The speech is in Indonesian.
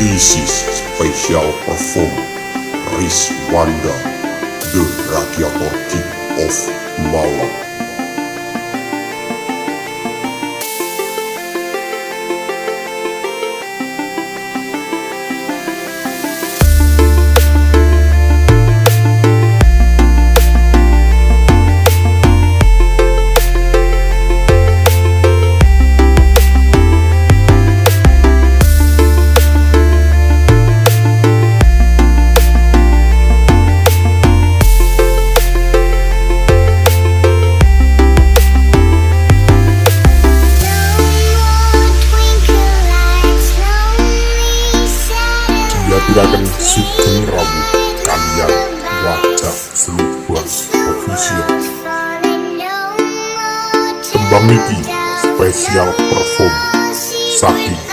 This is special perform Rizwanda, the Radiator King of Malang. Diaturakan Sugeng Rawuh kalian Wajah Selubas Official. Tembang niki spesial perform saking